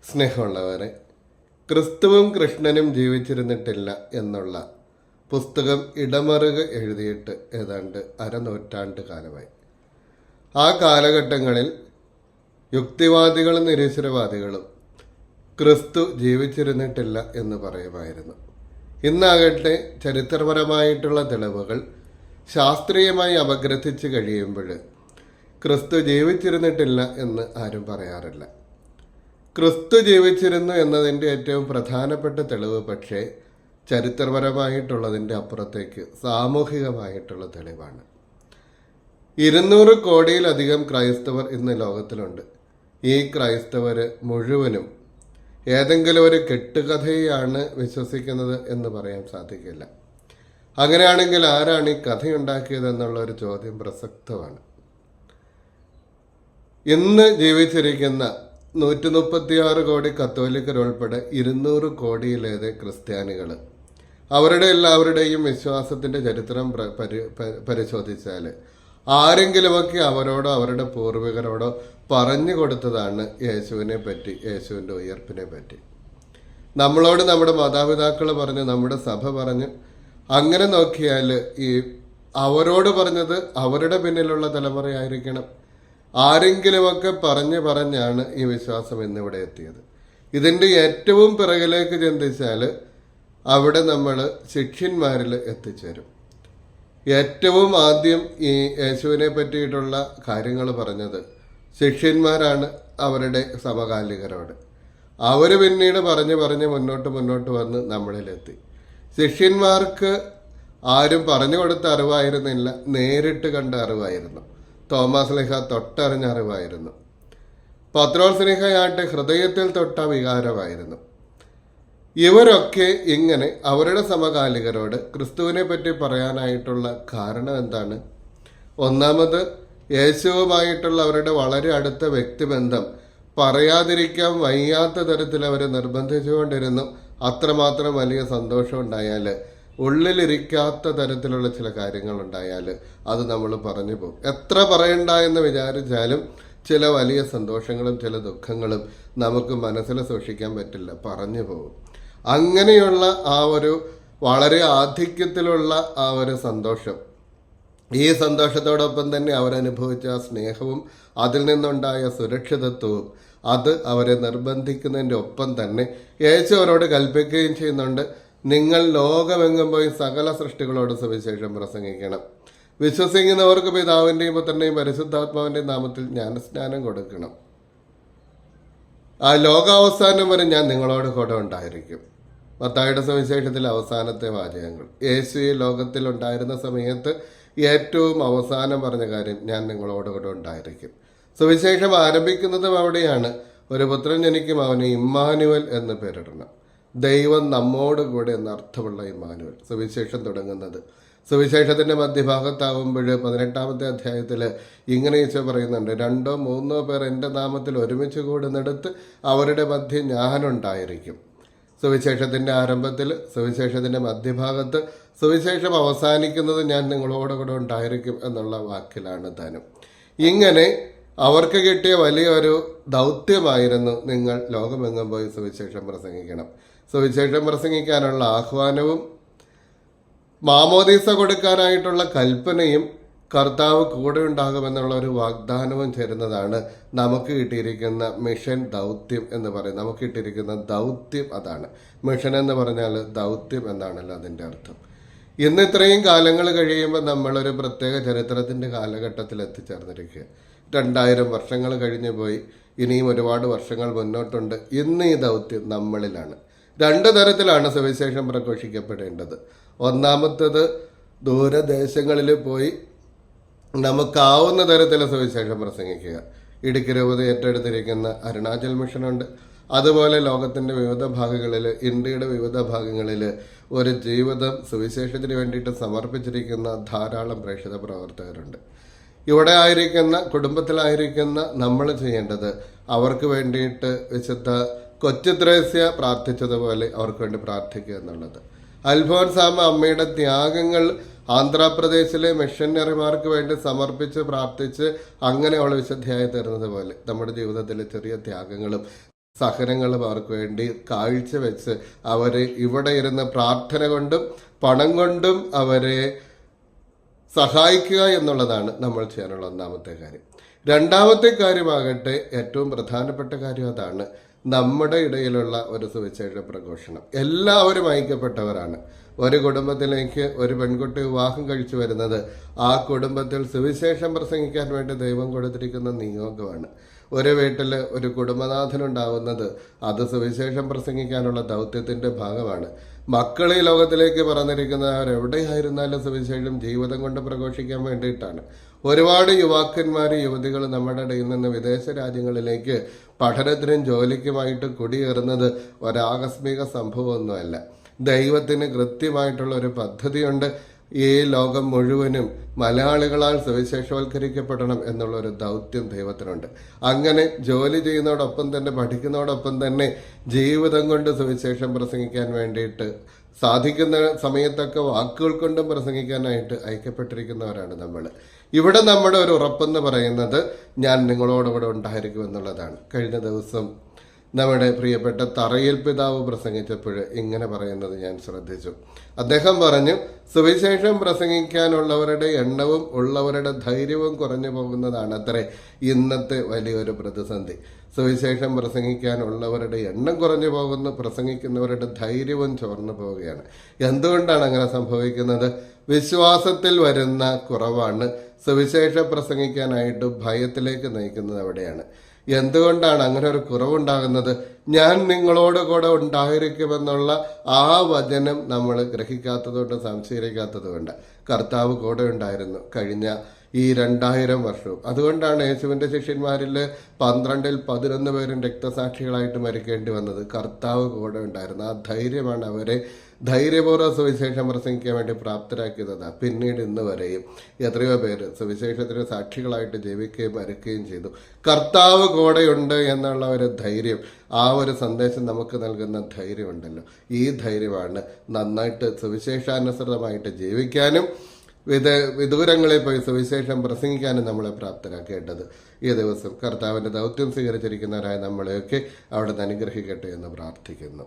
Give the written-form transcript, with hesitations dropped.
സ്നേഹമുള്ളവരെ, ക്രിസ്തുവും കൃഷ്ണനും ജീവിച്ചിരുന്നിട്ടില്ല എന്നുള്ള പുസ്തകം ഇടമറുക എഴുതിയിട്ട് ഏതാണ്ട് അരനൂറ്റാണ്ട് കാലമായി. ആ കാലഘട്ടങ്ങളിൽ യുക്തിവാദികളും നിരീശ്വരവാദികളും ക്രിസ്തു ജീവിച്ചിരുന്നിട്ടില്ല എന്ന് പറയുമായിരുന്നു. ഇന്നാകട്ടെ ചരിത്രപരമായിട്ടുള്ള തെളിവുകൾ ശാസ്ത്രീയമായി അപഗ്രഥിച്ച് കഴിയുമ്പോൾ ക്രിസ്തു ജീവിച്ചിരുന്നിട്ടില്ല എന്ന് ആരും പറയാറില്ല. ക്രിസ്തു ജീവിച്ചിരുന്നു എന്നതിൻ്റെ ഏറ്റവും പ്രധാനപ്പെട്ട തെളിവ് പക്ഷേ ചരിത്രപരമായിട്ടുള്ളതിൻ്റെ അപ്പുറത്തേക്ക് സാമൂഹികമായിട്ടുള്ള തെളിവാണ്. 200 കോടിയിലധികം ക്രൈസ്തവർ ഇന്ന് ലോകത്തിലുണ്ട്. ഈ ക്രൈസ്തവർ മുഴുവനും ഏതെങ്കിലും ഒരു കെട്ടുകഥയാണ് വിശ്വസിക്കുന്നത് എന്ന് പറയാൻ സാധിക്കില്ല. അങ്ങനെയാണെങ്കിൽ ആരാണ് ഈ കഥയുണ്ടാക്കിയതെന്നുള്ള ഒരു ചോദ്യം പ്രസക്തമാണ്. ഇന്ന് ജീവിച്ചിരിക്കുന്ന 136 കോടി കത്തോലിക്കരുൾപ്പെടെ 200 കോടിയിലേറെ ക്രിസ്ത്യാനികൾ അവരുടെ എല്ലാവരുടെയും വിശ്വാസത്തിൻ്റെ ചരിത്രം പരിശോധിച്ചാൽ ആരെങ്കിലുമൊക്കെ അവരോടോ അവരുടെ പൂർവികരോടോ പറഞ്ഞു കൊടുത്തതാണ് യേശുവിനെ പറ്റി, യേശുവിൻ്റെ ഉയർപ്പിനെ പറ്റി. നമ്മളോട് നമ്മുടെ മാതാപിതാക്കൾ പറഞ്ഞു, നമ്മുടെ സഭ പറഞ്ഞു. അങ്ങനെ നോക്കിയാൽ ഈ അവരോട് പറഞ്ഞത് അവരുടെ പിന്നിലുള്ള തലമുറയായിരിക്കണം. ആരെങ്കിലുമൊക്കെ പറഞ്ഞാണ് ഈ വിശ്വാസം ഇന്നിവിടെ എത്തിയത്. ഇതിൻ്റെ ഏറ്റവും പിറകിലേക്ക് ചിന്തിച്ചാൽ അവിടെ നമ്മൾ ശിഷ്യന്മാരിൽ എത്തിച്ചേരും. ഏറ്റവും ആദ്യം ഈ യേശുവിനെ പറ്റിയിട്ടുള്ള കാര്യങ്ങൾ പറഞ്ഞത് ശിഷ്യന്മാരാണ് അവരുടെ സമകാലികരോട്. അവർ പിന്നീട് പറഞ്ഞ് മുന്നോട്ട് വന്ന് നമ്മളിലെത്തി. ശിഷ്യന്മാർക്ക് ആരും പറഞ്ഞു കൊടുത്ത അറിവായിരുന്നില്ല, നേരിട്ട് കണ്ട അറിവായിരുന്നു. തോമാസ് ലീഹ തൊട്ടറിഞ്ഞ അറിവായിരുന്നു. പത്രോസ് ലീഹയാട്ടെ ഹൃദയത്തിൽ തൊട്ട വികാരമായിരുന്നു. ഇവരൊക്കെ ഇങ്ങനെ അവരുടെ സമകാലികരോട് ക്രിസ്തുവിനെ പറ്റി പറയാനായിട്ടുള്ള കാരണം എന്താണ്? ഒന്നാമത്, യേശുവുമായിട്ടുള്ള അവരുടെ വളരെ അടുത്ത വ്യക്തിബന്ധം പറയാതിരിക്കാൻ വയ്യാത്ത തരത്തിൽ അവരെ നിർബന്ധിച്ചുകൊണ്ടിരുന്നു. അത്രമാത്രം വലിയ സന്തോഷം ഉണ്ടായാൽ, ഉള്ളിലിരിക്കാത്ത തരത്തിലുള്ള ചില കാര്യങ്ങളുണ്ടായാൽ അത് നമ്മൾ പറഞ്ഞു പോകും. എത്ര പറയണ്ട എന്ന് വിചാരിച്ചാലും ചില വലിയ സന്തോഷങ്ങളും ചില ദുഃഖങ്ങളും നമുക്ക് മനസ്സിൽ സൂക്ഷിക്കാൻ പറ്റില്ല, പറഞ്ഞു പോകും. അങ്ങനെയുള്ള ആ ഒരു വളരെ ആധിക്യത്തിലുള്ള ആ ഒരു സന്തോഷം, ഈ സന്തോഷത്തോടൊപ്പം തന്നെ അവരനുഭവിച്ച ആ സ്നേഹവും അതിൽ നിന്നുണ്ടായ സുരക്ഷിതത്വവും അത് അവരെ നിർബന്ധിക്കുന്നതിൻ്റെ ഒപ്പം തന്നെ യേശു അവരോട് കൽപ്പിക്കുകയും ചെയ്യുന്നുണ്ട്, നിങ്ങൾ ലോകമെങ്ങും പോയി സകല സൃഷ്ടികളോട് സുവിശേഷം പ്രസംഗിക്കണം. വിശ്വസിക്കുന്നവർക്ക് പിതാവിൻ്റെയും പുത്രൻ്റെയും പരിശുദ്ധാത്മാവിൻ്റെയും നാമത്തിൽ ജ്ഞാനസ്നാനം കൊടുക്കണം. ആ ലോകാവസാനം വരെ ഞാൻ നിങ്ങളോട് കൂടെ ഉണ്ടായിരിക്കും. മത്തായിയുടെ സുവിശേഷത്തിലെ അവസാനത്തെ വാചകങ്ങൾ. യേശു ഈ ലോകത്തിൽ ഉണ്ടായിരുന്ന സമയത്ത് ഏറ്റവും അവസാനം പറഞ്ഞ കാര്യം, ഞാൻ നിങ്ങളോട് കൂടെ ഉണ്ടായിരിക്കും. സുവിശേഷം ആരംഭിക്കുന്നതും അവിടെയാണ്. ഒരു പുത്രൻ ജനിക്കും, അവന് ഇമ്മാനുവൽ എന്ന് പേരിടണം. ദൈവം നമ്മോട് കൂടെ എന്നർത്ഥമുള്ള ഇമ്മാനുവൽ. സുവിശേഷം തുടങ്ങുന്നത് സുവിശേഷത്തിൻ്റെ മധ്യഭാഗത്താവുമ്പോൾ 18-ാമത്തെ അധ്യായത്തിൽ ഇങ്ങനെ ഈശോ പറയുന്നുണ്ട്, 2 or 3 പേർ എൻ്റെ നാമത്തിൽ ഒരുമിച്ച് കൂടുന്നിടത്ത് അവരുടെ മധ്യം ഞാനുണ്ടായിരിക്കും. സുവിശേഷത്തിൻ്റെ ആരംഭത്തിൽ, സുവിശേഷത്തിൻ്റെ മധ്യഭാഗത്ത്, സുവിശേഷം അവസാനിക്കുന്നത് ഞാൻ നിങ്ങളോട് കൂടെ ഉണ്ടായിരിക്കും എന്നുള്ള വാക്കിലാണ് താനും. ഇങ്ങനെ അവർക്ക് കിട്ടിയ വലിയൊരു ദൗത്യമായിരുന്നു, നിങ്ങൾ ലോകമെങ്ങും പോയി സുവിശേഷം പ്രസംഗിക്കണം. സുവിശേഷം പ്രസംഗിക്കാനുള്ള ആഹ്വാനവും മാമോദീസ കൊടുക്കാനായിട്ടുള്ള കൽപ്പനയും കർത്താവ് കൂടെ ഉണ്ടാകുമെന്നുള്ള ഒരു വാഗ്ദാനവും ചേരുന്നതാണ് നമുക്ക് കിട്ടിയിരിക്കുന്ന മിഷൻ ദൗത്യം എന്ന് പറയും. നമുക്ക് കിട്ടിയിരിക്കുന്ന ദൗത്യം അതാണ്. മിഷൻ എന്ന് പറഞ്ഞാൽ ദൗത്യം എന്നാണല്ലോ അതിൻ്റെ അർത്ഥം. ഇന്ന് ഇത്രയും കാലങ്ങൾ കഴിയുമ്പോൾ നമ്മളൊരു പ്രത്യേക ചരിത്രത്തിൻ്റെ കാലഘട്ടത്തിൽ എത്തിച്ചേർന്നിരിക്കുക. 2000 വർഷങ്ങൾ കഴിഞ്ഞു പോയി, ഇനിയും ഒരുപാട് വർഷങ്ങൾ മുന്നോട്ടുണ്ട്. ഇന്ന് ഈ ദൗത്യം നമ്മളിലാണ്. 2 തരത്തിലാണ് സുവിശേഷം പ്രഘോഷിക്കപ്പെടേണ്ടത്. ഒന്നാമത്തേത്, ദൂരദേശങ്ങളിൽ പോയി നമുക്കാവുന്ന തരത്തിൽ സുവിശേഷം പ്രസംഗിക്കുക. ഇടുക്കി രൂപത ഏറ്റെടുത്തിരിക്കുന്ന അരുണാചൽ മിഷനുണ്ട്. അതുപോലെ ലോകത്തിൻ്റെ വിവിധ ഭാഗങ്ങളിൽ, ഇന്ത്യയുടെ വിവിധ ഭാഗങ്ങളിൽ ഒരു ജീവിതം സുവിശേഷത്തിന് വേണ്ടിയിട്ട് സമർപ്പിച്ചിരിക്കുന്ന ധാരാളം പ്രേക്ഷിത പ്രവർത്തകരുണ്ട്. ഇവിടെ ആയിരിക്കുന്ന, കുടുംബത്തിലായിരിക്കുന്ന നമ്മൾ ചെയ്യേണ്ടത് അവർക്ക് വേണ്ടിയിട്ട് വിശുദ്ധ കൊച്ചുത്രേസ്യ പ്രാർത്ഥിച്ചതുപോലെ അവർക്ക് വേണ്ടി പ്രാർത്ഥിക്കുക എന്നുള്ളത്. അൽഫോൻസാമ്മ അമ്മയുടെ ത്യാഗങ്ങൾ ആന്ധ്രാപ്രദേശിലെ മിഷനറിമാർക്ക് വേണ്ടി സമർപ്പിച്ച് പ്രാർത്ഥിച്ച് അങ്ങനെ അവൾ വിശുദ്ധിയായി തീർന്നത് പോലെ നമ്മുടെ ജീവിതത്തിലെ ചെറിയ ത്യാഗങ്ങളും സഹനങ്ങളും അവർക്ക് വേണ്ടി കാഴ്ചവെച്ച് അവരെ ഇവിടെ ഇരുന്ന് പ്രാർത്ഥന കൊണ്ടും പണം കൊണ്ടും അവരെ സഹായിക്കുക എന്നുള്ളതാണ് നമ്മൾ ചെയ്യാനുള്ള ഒന്നാമത്തെ കാര്യം. രണ്ടാമത്തെ കാര്യമാകട്ടെ, ഏറ്റവും പ്രധാനപ്പെട്ട കാര്യം അതാണ്, നമ്മുടെ ഇടയിലുള്ള ഒരു സുവിശേഷ പ്രഘോഷണം. എല്ലാവരും ഐക്യപ്പെട്ടവരാണ്. ഒരു കുടുംബത്തിലേക്ക് ഒരു പെൺകുട്ടി വിവാഹം കഴിച്ചു വരുന്നത് ആ കുടുംബത്തിൽ സുവിശേഷം പ്രസംഗിക്കാൻ വേണ്ടി ദൈവം കൊടുത്തിരിക്കുന്ന നിയോഗമാണ്. ഒരു വീട്ടിൽ ഒരു കുടുംബനാഥനുണ്ടാവുന്നത് അത് സുവിശേഷം പ്രസംഗിക്കാനുള്ള ദൗത്യത്തിന്റെ ഭാഗമാണ്. മക്കൾ ഈ ലോകത്തിലേക്ക് പറഞ്ഞിരിക്കുന്നവരെവിടെയായിരുന്നാലും സുവിശേഷം ജീവിതം കൊണ്ട് പ്രഘോഷിക്കാൻ വേണ്ടിയിട്ടാണ്. ഒരുപാട് യുവാക്കന്മാർ യുവതികൾ നമ്മുടെ ഇടയിൽ നിന്ന് വിദേശ രാജ്യങ്ങളിലേക്ക് പഠനത്തിനും ജോലിക്കുമായിട്ട് കുടിയേറുന്നത് ഒരാകസ്മിക സംഭവമൊന്നുമല്ല. ദൈവത്തിന് കൃത്യമായിട്ടുള്ള ഒരു പദ്ധതിയുണ്ട്. ഈ ലോകം മുഴുവനും മലയാളികളാൽ സുവിശേഷവൽക്കരിക്കപ്പെടണം എന്നുള്ള ഒരു ദൗത്യം ദൈവത്തിനുണ്ട്. അങ്ങനെ ജോലി ചെയ്യുന്നതോടൊപ്പം തന്നെ പഠിക്കുന്നതോടൊപ്പം തന്നെ ജീവിതം കൊണ്ട് സുവിശേഷം പ്രസംഗിക്കാൻ വേണ്ടിയിട്ട് സാധിക്കുന്ന സമയത്തൊക്കെ വാക്കുകൾ കൊണ്ടും പ്രസംഗിക്കാനായിട്ട് ഐക്യപ്പെട്ടിരിക്കുന്നവരാണ് നമ്മൾ. ഇവിടെ നമ്മുടെ ഒരു ഉറപ്പെന്ന് പറയുന്നത് ഞാൻ നിങ്ങളോടുകൂടെ ഉണ്ടായിരിക്കും എന്നുള്ളതാണ്. കഴിഞ്ഞ ദിവസം നമ്മുടെ പ്രിയപ്പെട്ട തറയിൽ പിതാവ് പ്രസംഗിച്ചപ്പോൾ ഇങ്ങനെ പറയുന്നത് ഞാൻ ശ്രദ്ധിച്ചു. അദ്ദേഹം പറഞ്ഞു, സുവിശേഷം പ്രസംഗിക്കാനുള്ളവരുടെ എണ്ണവും ഉള്ളവരുടെ ധൈര്യവും കുറഞ്ഞു പോകുന്നതാണ് അത്രേ ഇന്നത്തെ വലിയൊരു പ്രതിസന്ധി. സുവിശേഷം പ്രസംഗിക്കാനുള്ളവരുടെ എണ്ണം കുറഞ്ഞു പോകുന്നു, പ്രസംഗിക്കുന്നവരുടെ ധൈര്യവും ചോർന്നു പോവുകയാണ്. എന്തുകൊണ്ടാണ് അങ്ങനെ സംഭവിക്കുന്നത്? വിശ്വാസത്തിൽ വരുന്ന കുറവാണ് സുവിശേഷം പ്രസംഗിക്കാനായിട്ട് ഭയത്തിലേക്ക് നയിക്കുന്നത് അവിടെയാണ്. എന്തുകൊണ്ടാണ് അങ്ങനെ ഒരു കുറവുണ്ടാകുന്നത്? ഞാൻ നിങ്ങളോട് കൂടെ ഉണ്ടായിരിക്കുമെന്നുള്ള ആ വചനം നമ്മൾ ഗ്രഹിക്കാത്തതുകൊണ്ട്, സംശയിക്കാത്തതുകൊണ്ട്. കർത്താവ് കൂടെ ഉണ്ടായിരുന്നു കഴിഞ്ഞ ഈ 2000 വർഷവും. അതുകൊണ്ടാണ് യേശുവിന്റെ ശിഷ്യന്മാരിൽ 12-ൽ 11 പേരും രക്തസാക്ഷികളായിട്ട് മരിക്കേണ്ടി വന്നത്. കർത്താവ് കൂടെ ഉണ്ടായിരുന്നു. ആ ധൈര്യമാണ് അവരെ ധൈര്യപൂർവ്വം സുവിശേഷം പ്രസംഗിക്കാൻ വേണ്ടി പ്രാപ്തരാക്കിയത്. പിന്നീട് ഇന്ന് വരെയും എത്രയോ പേര് സുവിശേഷത്തിന് സാക്ഷികളായിട്ട് ജീവിക്കുകയും മരിക്കുകയും ചെയ്തു. കർത്താവ് കൂടെയുണ്ട് എന്നുള്ള ഒരു ധൈര്യം, ആ ഒരു സന്ദേശം നമുക്ക് നൽകുന്ന ധൈര്യമുണ്ടല്ലോ, ഈ ധൈര്യമാണ് നന്നായിട്ട് സുവിശേഷാനുസൃതമായിട്ട് ജീവിക്കാനും വിദൂരങ്ങളിൽ പോയി സുവിശേഷം പ്രസംഗിക്കാനും നമ്മളെ പ്രാപ്തരാക്കേണ്ടത്. ഈ ദിവസം കർത്താവിന്റെ ദൗത്യം സ്വീകരിച്ചിരിക്കുന്നവരായ നമ്മളെയൊക്കെ അവിടെ നിന്ന് അനുഗ്രഹിക്കട്ടെ എന്ന് പ്രാർത്ഥിക്കുന്നു.